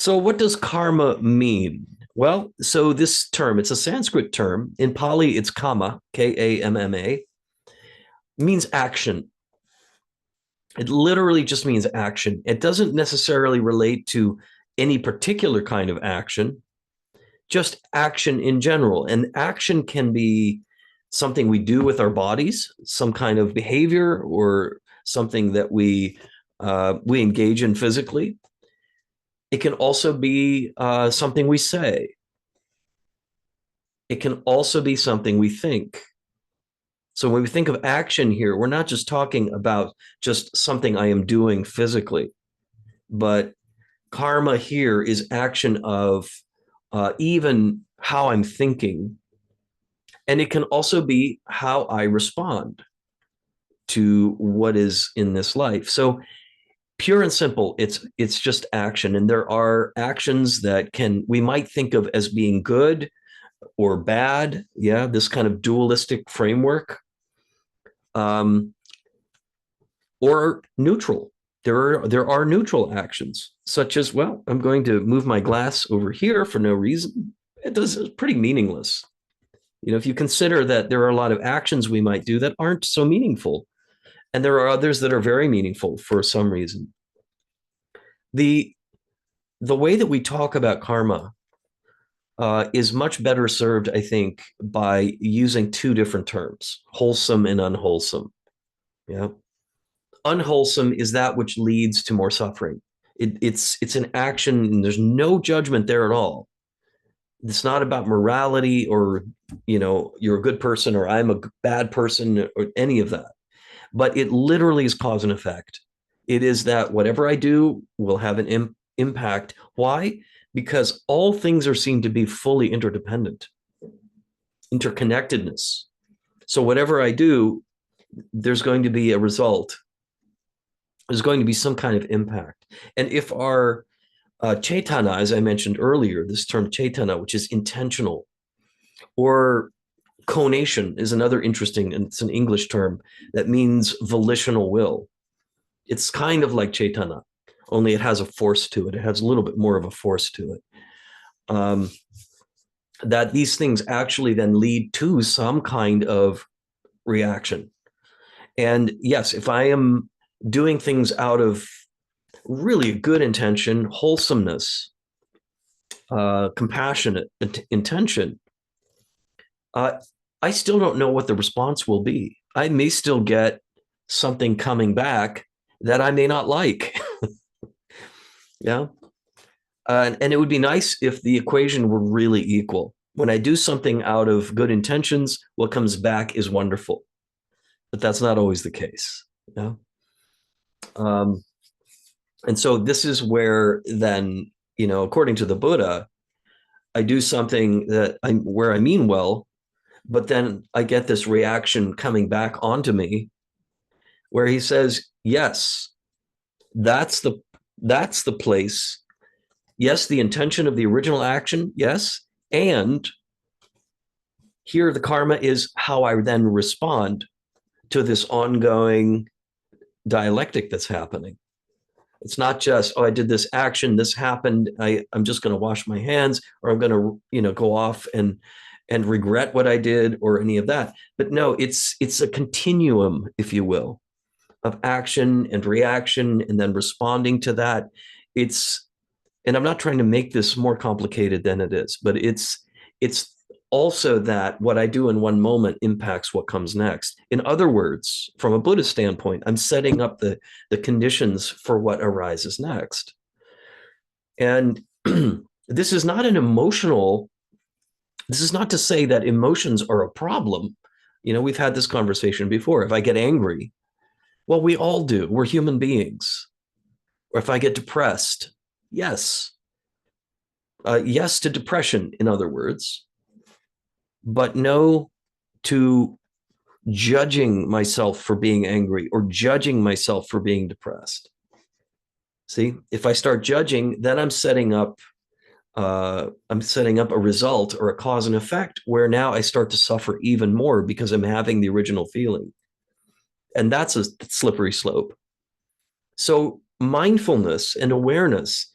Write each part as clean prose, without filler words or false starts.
So what does karma mean? Well, so this term, it's a Sanskrit term. In Pali, it's kama, Kamma, means action. It literally just means action. It doesn't necessarily relate to any particular kind of action, just action in general. And action can be something we do with our bodies, some kind of behavior, or something that we engage in physically. It can also be something we say. It can also be something we think. So when we think of action here, we're not just talking about just something I am doing physically, but karma here is action of even how I'm thinking. And it can also be how I respond to what is in this life. So pure and simple, it's just action. And there are actions that we might think of as being good or bad. Yeah, this kind of dualistic framework. Or neutral. There are neutral actions, such as, well, I'm going to move my glass over here for no reason. It's pretty meaningless. If you consider that there are a lot of actions we might do that aren't so meaningful, and there are others that are very meaningful for some reason. The way that we talk about karma is much better served, I think, by using two different terms: wholesome and unwholesome. Yeah. Unwholesome is that which leads to more suffering. It's an action, and there's no judgment there at all. It's not about morality, or you're a good person or I'm a bad person, or any of that. But it literally is cause and effect. It is that whatever I do will have an impact. Why? Because all things are seen to be fully interdependent, interconnectedness. So whatever I do, there's going to be a result. There's going to be some kind of impact. And if our chaitana, as I mentioned earlier, this term chaitana, which is intentional, or conation is another interesting, and it's an English term that means volitional will. It's kind of like chaitana, only it has a force to it. It has a little bit more of a force to it. That these things actually then lead to some kind of reaction. And yes, if I am doing things out of really good intention, wholesomeness, compassionate intention, I still don't know what the response will be. I may still get something coming back that I may not like. Yeah. And it would be nice if the equation were really equal. When I do something out of good intentions, what comes back is wonderful. But that's not always the case. Yeah. And so this is where then, according to the Buddha, I do something where I mean well, but then I get this reaction coming back onto me where he says, yes, that's the place. Yes, the intention of the original action, yes. And here the karma is how I then respond to this ongoing dialectic that's happening. It's not just, oh, I did this action, this happened, I'm just going to wash my hands, or I'm going to, go off and regret what I did, or any of that. But no, it's a continuum, if you will, of action and reaction, and then responding to that. And I'm not trying to make this more complicated than it is, but it's also that what I do in one moment impacts what comes next. In other words, from a Buddhist standpoint, I'm setting up the conditions for what arises next. And this is not this is not to say that emotions are a problem. We've had this conversation before. If I get angry, well, we all do. We're human beings. Or if I get depressed, yes. Yes to depression, in other words. But no to judging myself for being angry, or judging myself for being depressed. See, if I start judging, then I'm setting up a result, or a cause and effect, where now I start to suffer even more because I'm having the original feeling. And that's a slippery slope. So mindfulness and awareness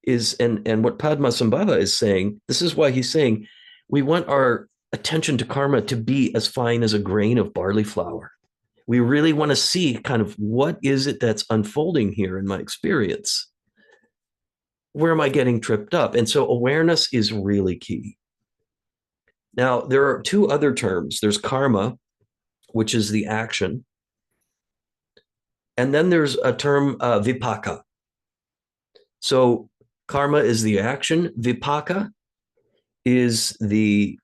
is, and what Padmasambhava is saying, this is why he's saying we want our attention to karma to be as fine as a grain of barley flour. We really want to see kind of what is it that's unfolding here in my experience. Where am I getting tripped up? And so awareness is really key. Now, there are two other terms. There's karma, which is the action. And then there's a term, vipaka. So karma is the action. Vipaka is the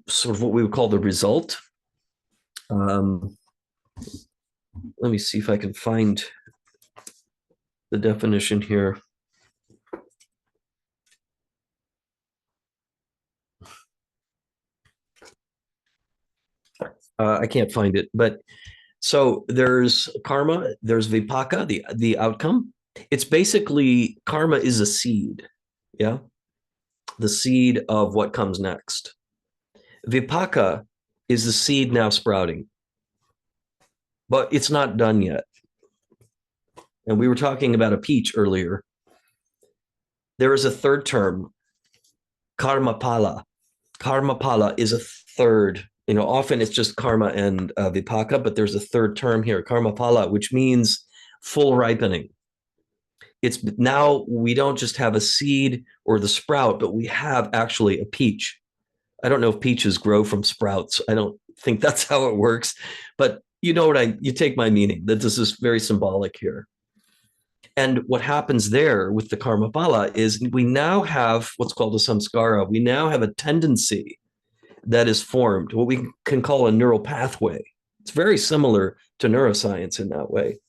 sort of what we would call the result. Let me see if I can find the definition here. I can't find it, but so there's karma, there's vipaka, the outcome. It's basically karma is a seed, yeah, the seed of what comes next. Vipaka is the seed now sprouting, but it's not done yet. And we were talking about a peach earlier. There is a third term, karmapala. Karmapala is a third. Often it's just karma and vipaka, but there's a third term here, karmapala, which means full ripening. It's now we don't just have a seed or the sprout, but we have actually a peach. I don't know if peaches grow from sprouts. I don't think that's how it works, but you take my meaning, that this is very symbolic here. And what happens there with the karmapala is we now have what's called a samskara. We now have a tendency that is formed, what we can call a neural pathway. It's very similar to neuroscience in that way.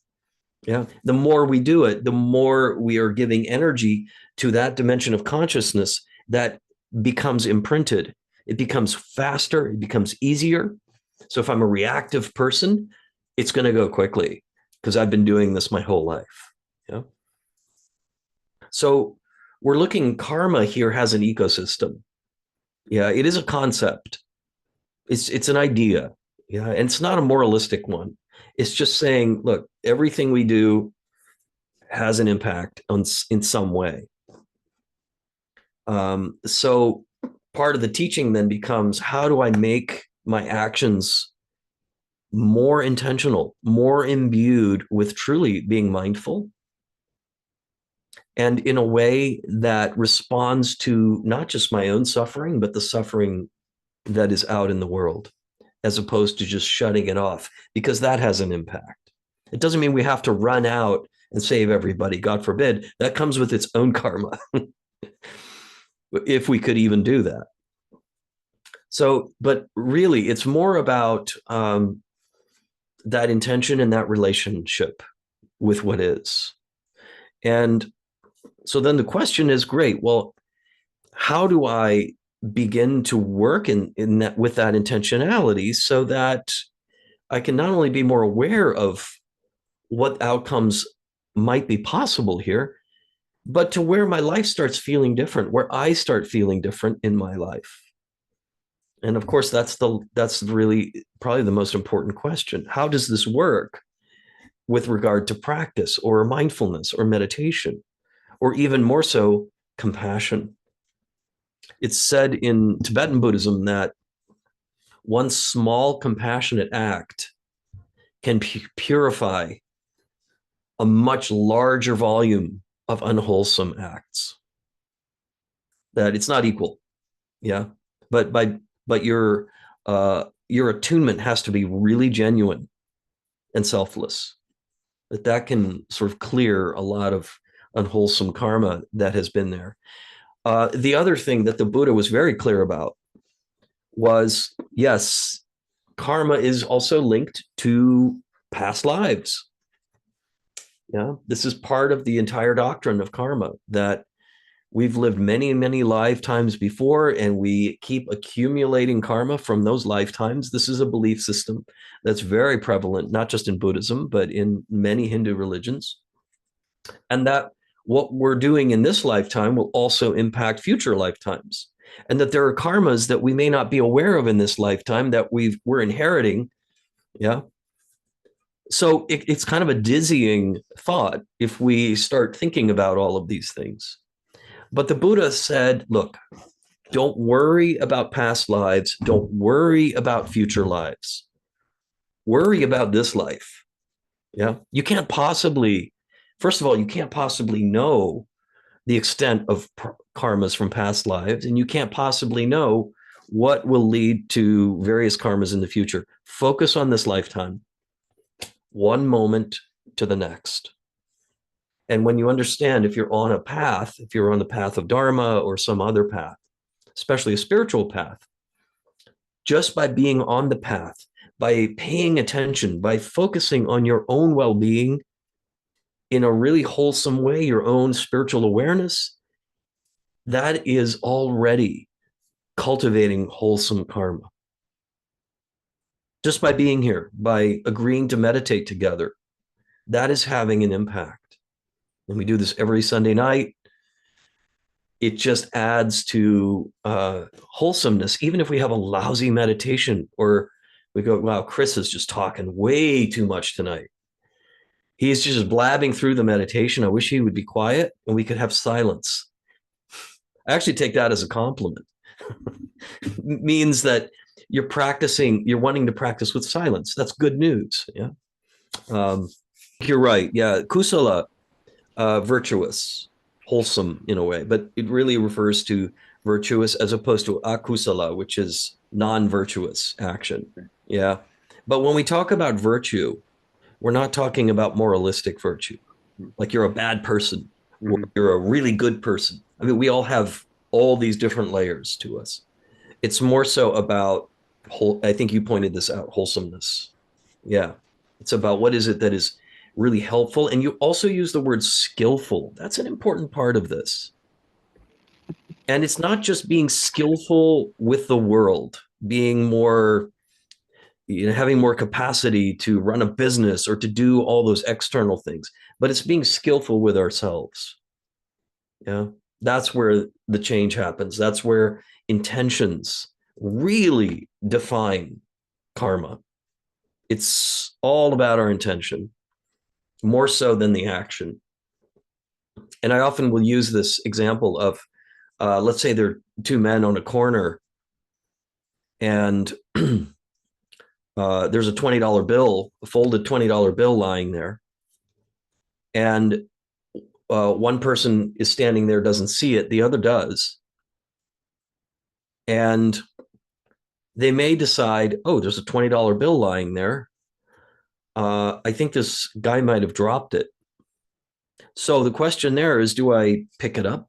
Yeah. The more we do it, the more we are giving energy to that dimension of consciousness that becomes imprinted. It becomes faster. It becomes easier. So if I'm a reactive person, it's going to go quickly because I've been doing this my whole life. Yeah. So we're looking, karma here has an ecosystem. Yeah, it is a concept. It's an idea. Yeah, and it's not a moralistic one. It's just saying, look, everything we do has an impact in some way. So part of the teaching then becomes, how do I make my actions more intentional, more imbued with truly being mindful, and in a way that responds to not just my own suffering, but the suffering that is out in the world, as opposed to just shutting it off, because that has an impact. It doesn't mean we have to run out and save everybody. God forbid. That comes with its own karma, if we could even do that. So, but really, it's more about that intention and that relationship with what is. And so then the question is, great, well, how do I begin to work in that with that intentionality so that I can not only be more aware of what outcomes might be possible here, but to where my life starts feeling different, where I start feeling different in my life. And of course, that's really probably the most important question. How does this work with regard to practice or mindfulness or meditation, or even more so, compassion? It's said in Tibetan Buddhism that one small compassionate act can purify a much larger volume of unwholesome acts. That it's not equal, yeah. But your attunement has to be really genuine and selfless. That can sort of clear a lot of unwholesome karma that has been there. The other thing that the Buddha was very clear about was, yes, karma is also linked to past lives. Yeah, this is part of the entire doctrine of karma, that we've lived many, many lifetimes before, and we keep accumulating karma from those lifetimes. This is a belief system that's very prevalent, not just in Buddhism, but in many Hindu religions. And that what we're doing in this lifetime will also impact future lifetimes. And that there are karmas that we may not be aware of in this lifetime that we're inheriting. Yeah. So it's kind of a dizzying thought if we start thinking about all of these things. But the Buddha said, look, don't worry about past lives. Don't worry about future lives. Worry about this life. Yeah. You can't possibly, first of all, you can't possibly know the extent of karmas from past lives, and you can't possibly know what will lead to various karmas in the future. Focus on this lifetime, one moment to the next. And when you understand, if you're on a path, if you're on the path of Dharma or some other path, especially a spiritual path, just by being on the path, by paying attention, by focusing on your own well-being in a really wholesome way, your own spiritual awareness, that is already cultivating wholesome karma. Just by being here, by agreeing to meditate together, that is having an impact. And we do this every Sunday night. It just adds to wholesomeness. Even if we have a lousy meditation, or we go, wow, Chris is just talking way too much tonight. He's just blabbing through the meditation. I wish he would be quiet and we could have silence. I actually take that as a compliment. It means that you're practicing, you're wanting to practice with silence. That's good news. Yeah. You're right. Yeah. Kusala, virtuous, wholesome in a way, but it really refers to virtuous as opposed to akusala, which is non-virtuous action. Yeah. But when we talk about virtue, we're not talking about moralistic virtue, like you're a bad person or you're a really good person. I mean, we all have all these different layers to us. It's more so about I think you pointed this out, wholesomeness. Yeah. It's about what is it that is really helpful. And you also use the word skillful. That's an important part of this. And it's not just being skillful with the world, being more, having more capacity to run a business or to do all those external things, but it's being skillful with ourselves. Yeah. That's where the change happens. That's where intentions really define karma. It's all about our intention, more so than the action. And I often will use this example of, let's say there are two men on a corner and there's a $20 bill, a folded $20 bill lying there. And one person is standing there, doesn't see it, the other does. And they may decide, oh, there's a $20 bill lying there. I think this guy might have dropped it. So the question there is, do I pick it up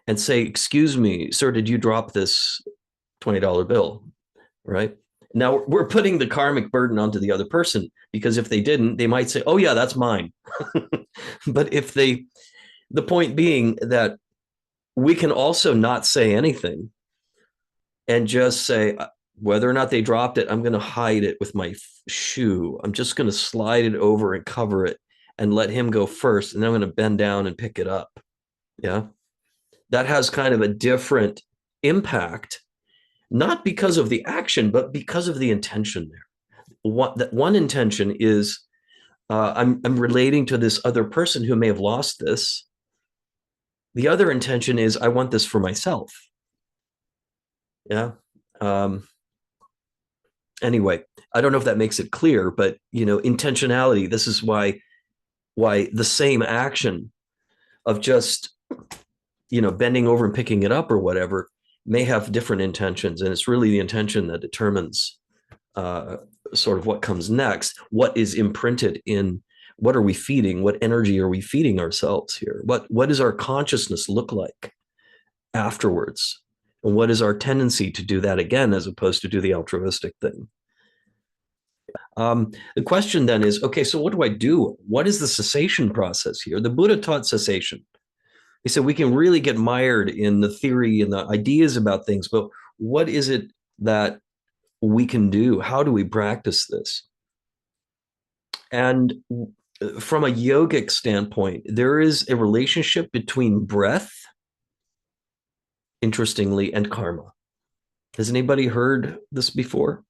and say, excuse me, sir, did you drop this $20 bill? Right? Now we're putting the karmic burden onto the other person, because if they didn't, they might say, oh yeah, that's mine. But if they, the point being that we can also not say anything and just say, whether or not they dropped it, I'm going to hide it with my shoe. I'm just going to slide it over and cover it and let him go first. And then I'm going to bend down and pick it up. Yeah. That has kind of a different impact, not because of the action, but because of the intention there. That one intention is, I'm relating to this other person who may have lost this. The other intention is, I want this for myself. Yeah. Anyway, I don't know if that makes it clear, but intentionality, this is why the same action of just bending over and picking it up or whatever may have different intentions, and it's really the intention that determines sort of what comes next, what is imprinted in, what are we feeding, what energy are we feeding ourselves here, what does our consciousness look like afterwards, and what is our tendency to do that again as opposed to do the altruistic thing. The question then is, okay, so what do I do? What is the cessation process here? The Buddha taught cessation. He said we can really get mired in the theory and the ideas about things, but what is it that we can do? How do we practice this? And from a yogic standpoint, there is a relationship between breath, interestingly, and karma. Has anybody heard this before?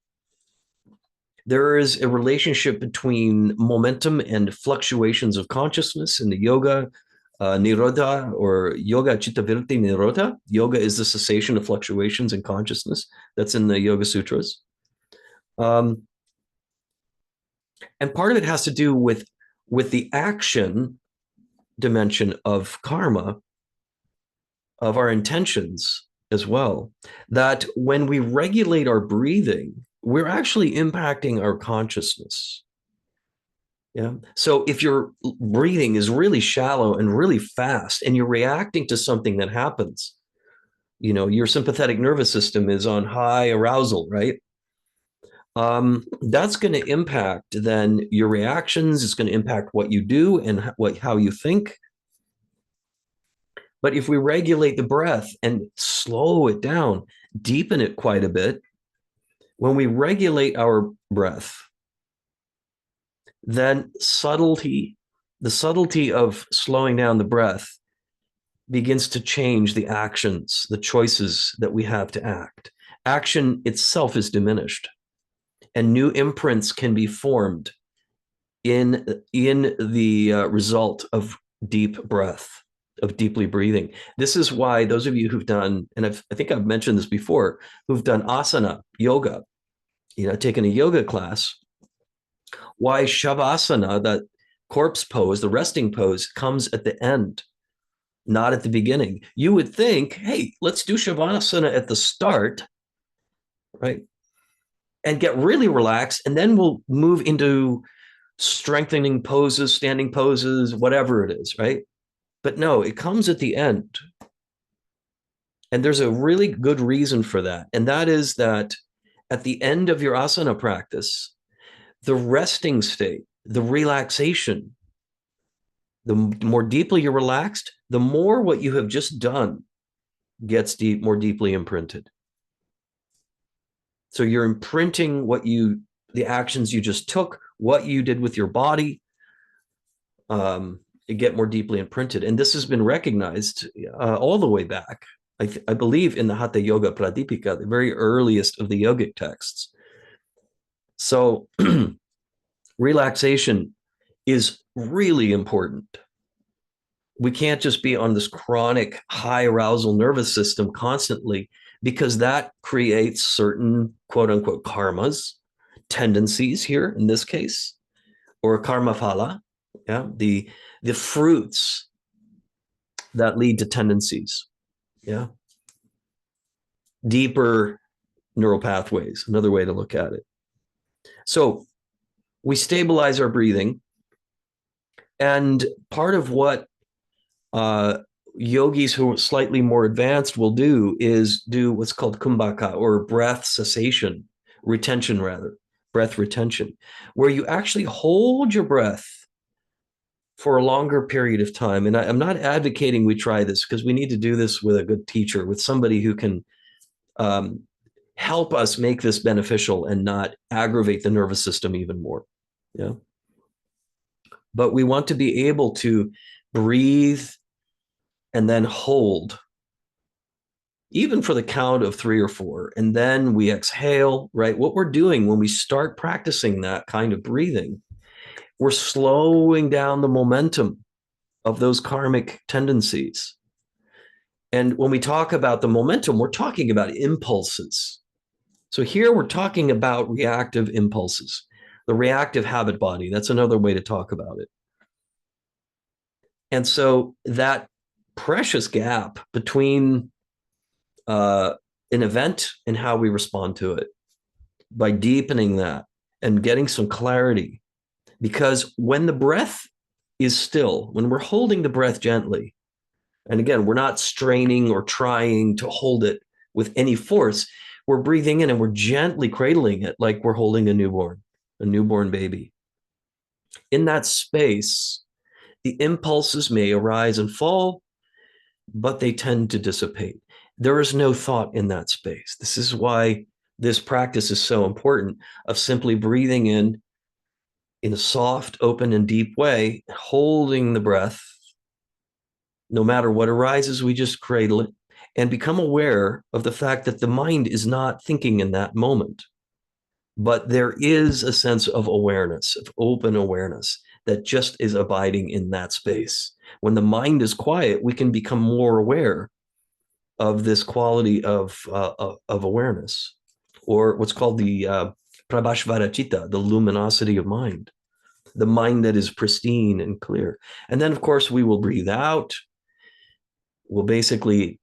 There is a relationship between momentum and fluctuations of consciousness in the yoga Nirodha, or Yoga Chittavirutti Nirodha. Yoga is the cessation of fluctuations in consciousness. That's in the Yoga Sutras. Um, and part of it has to do with the action dimension of karma, of our intentions as well. That when we regulate our breathing, we're actually impacting our consciousness. Yeah. So if your breathing is really shallow and really fast and you're reacting to something that happens, your sympathetic nervous system is on high arousal, right? That's going to impact then your reactions. It's going to impact what you do and how you think. But if we regulate the breath and slow it down, deepen it quite a bit, when we regulate our breath, then the subtlety of slowing down the breath begins to change the actions, the choices that we have to act. Action itself is diminished, and new imprints can be formed in the result of deep breath, of deeply breathing. This is why those of you who've done, and I think I've mentioned this before, who've done asana, yoga, taken a yoga class, why Shavasana, that corpse pose, the resting pose, comes at the end, not at the beginning. You would think, hey, let's do Shavasana at the start, right? And get really relaxed, and then we'll move into strengthening poses, standing poses, whatever it is, right? But no, it comes at the end. And there's a really good reason for that. And that is that at the end of your asana practice, the resting state, the relaxation, the more deeply you're relaxed, the more what you have just done gets more deeply imprinted. So you're imprinting the actions you just took, what you did with your body, it get more deeply imprinted. And this has been recognized all the way back, I believe, in the Hatha Yoga Pradipika, the very earliest of the yogic texts. So relaxation is really important. We can't just be on this chronic high arousal nervous system constantly, because that creates certain quote unquote karmas, tendencies here in this case, or karma phala, yeah, the fruits that lead to tendencies, yeah, deeper neural pathways, another way to look at it. So we stabilize our breathing, and part of what yogis who are slightly more advanced will do is do what's called kumbhaka, or breath cessation, retention rather, breath retention, where you actually hold your breath for a longer period of time. And I'm not advocating we try this, because we need to do this with a good teacher, with somebody who can help us make this beneficial and not aggravate the nervous system even more. Yeah. But we want to be able to breathe and then hold, even for the count of 3 or 4. And then we exhale, right? What we're doing when we start practicing that kind of breathing, we're slowing down the momentum of those karmic tendencies. And when we talk about the momentum, we're talking about impulses. So here we're talking about reactive impulses, the reactive habit body. That's another way to talk about it. And so that precious gap between an event and how we respond to it, by deepening that and getting some clarity. Because when the breath is still, when we're holding the breath gently, and again, we're not straining or trying to hold it with any force, we're breathing in and we're gently cradling it like we're holding a newborn baby. In that space, the impulses may arise and fall, but they tend to dissipate. There is no thought in that space. This is why this practice is so important, of simply breathing in a soft, open, and deep way, holding the breath. No matter what arises, we just cradle it and become aware of the fact that the mind is not thinking in that moment. But there is a sense of awareness, of open awareness, that just is abiding in that space. When the mind is quiet, we can become more aware of this quality of awareness, or what's called the prabhashvara, the luminosity of mind, the mind that is pristine and clear. And then, of course, we will breathe out. We'll basically,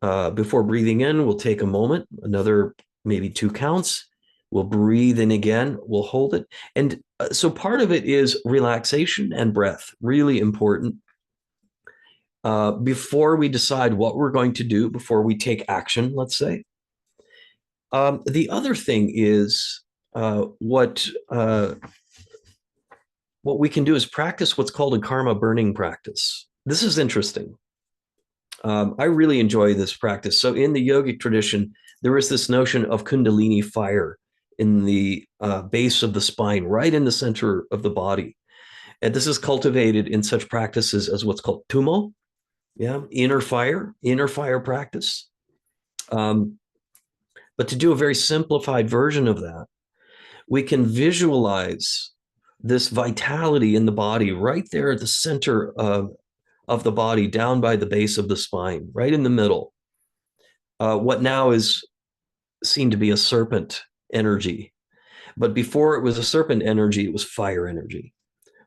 before breathing in, we'll take a moment, another maybe 2 counts. We'll breathe in again. We'll hold it. And so part of it is relaxation and breath, really important. Before we decide what we're going to do, before we take action, let's say. The other thing is what we can do is practice what's called a karma burning practice. This is interesting. I really enjoy this practice. So in the yogic tradition, there is this notion of kundalini fire in the base of the spine, right in the center of the body. And this is cultivated in such practices as what's called tumo, inner fire practice. But to do a very simplified version of that, we can visualize this vitality in the body right there at the center of the body, down by the base of the spine, right in the middle. What now is seen to be a serpent energy. But before it was a serpent energy, it was fire energy.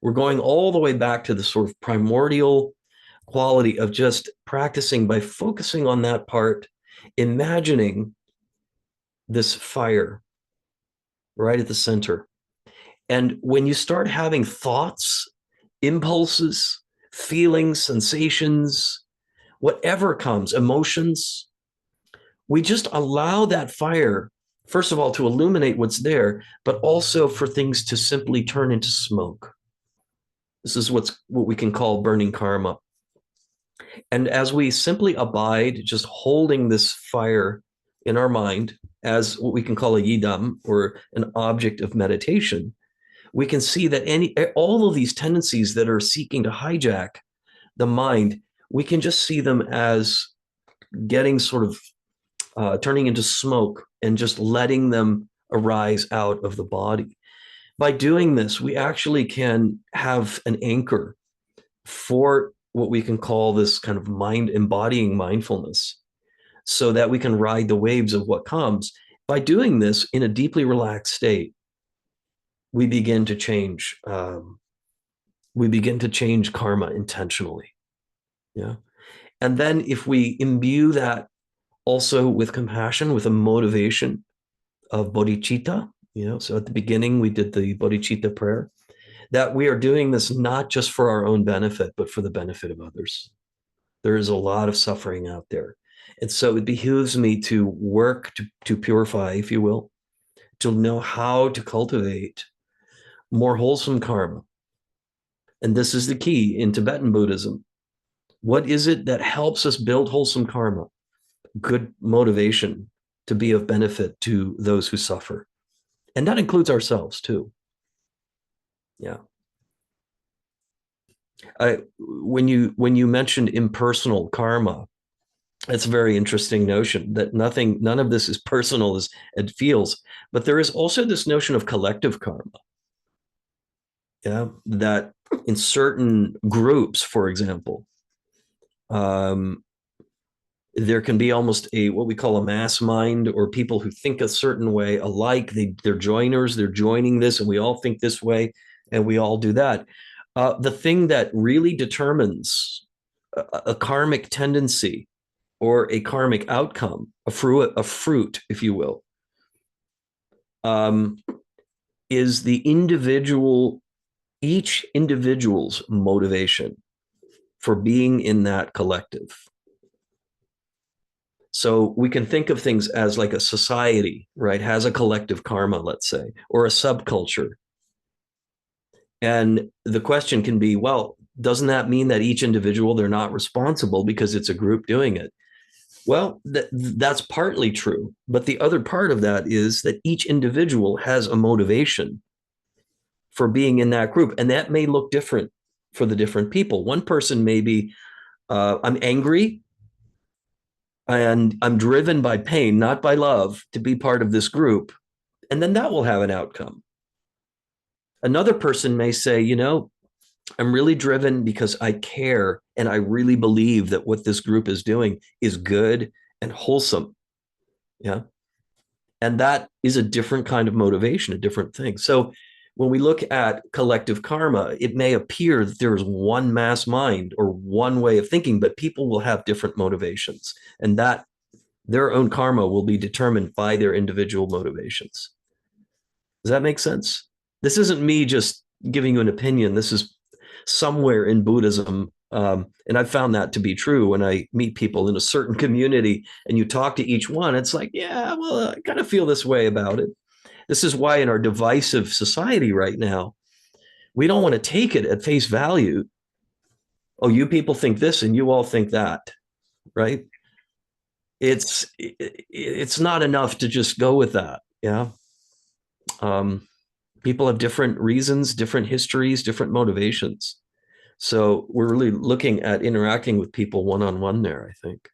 We're going all the way back to the sort of primordial quality of just practicing by focusing on that part, imagining this fire right at the center. And when you start having thoughts, impulses, feelings, sensations, whatever comes, emotions, we just allow that fire, first of all, to illuminate what's there, but also for things to simply turn into smoke. This is what we can call burning karma. And as we simply abide, just holding this fire in our mind as what we can call a yidam, or an object of meditation, we can see that all of these tendencies that are seeking to hijack the mind, we can just see them as getting sort of turning into smoke and just letting them arise out of the body. By doing this, we actually can have an anchor for what we can call this kind of mind embodying mindfulness, so that we can ride the waves of what comes. By doing this in a deeply relaxed state, we begin to change. We begin to change karma intentionally. And then if we imbue that also with compassion, with a motivation of bodhicitta, so at the beginning we did the bodhicitta prayer, that we are doing this not just for our own benefit, but for the benefit of others. There is a lot of suffering out there. And so it behooves me to work to purify, if you will, to know how to cultivate more wholesome karma. And this is the key in Tibetan Buddhism. What is it that helps us build wholesome karma? Good motivation to be of benefit to those who suffer. And that includes ourselves too. When you mentioned impersonal karma, it's a very interesting notion that none of this is personal as it feels, but there is also this notion of collective karma. That in certain groups, for example, there can be almost what we call a mass mind, or people who think a certain way alike. They're joiners, they're joining this, and we all think this way, and we all do that. The thing that really determines a karmic tendency or a karmic outcome, a fruit, if you will, is each individual's motivation for being in that collective. So we can think of things as like a society, right, has a collective karma, let's say, or a subculture. And the question can be, well, doesn't that mean that each individual, they're not responsible because it's a group doing it? Well, that's partly true. But the other part of that is that each individual has a motivation for being in that group. And that may look different for the different people. One person may be, I'm angry and I'm driven by pain, not by love, to be part of this group. And then that will have an outcome. Another person may say, I'm really driven because I care and I really believe that what this group is doing is good and wholesome. Yeah. And that is a different kind of motivation, a different thing. So when we look at collective karma, it may appear that there is one mass mind or one way of thinking, but people will have different motivations, and that their own karma will be determined by their individual motivations. Does that make sense? This isn't me just giving you an opinion. This is somewhere in Buddhism. And I've found that to be true when I meet people in a certain community and you talk to each one. It's like, yeah, well, I kind of feel this way about it. This is why in our divisive society right now, we don't want to take it at face value. Oh, you people think this and you all think that, right? It's not enough to just go with that. Yeah. Um, People have different reasons, different histories, different motivations. So we're really looking at interacting with people one on one there, I think.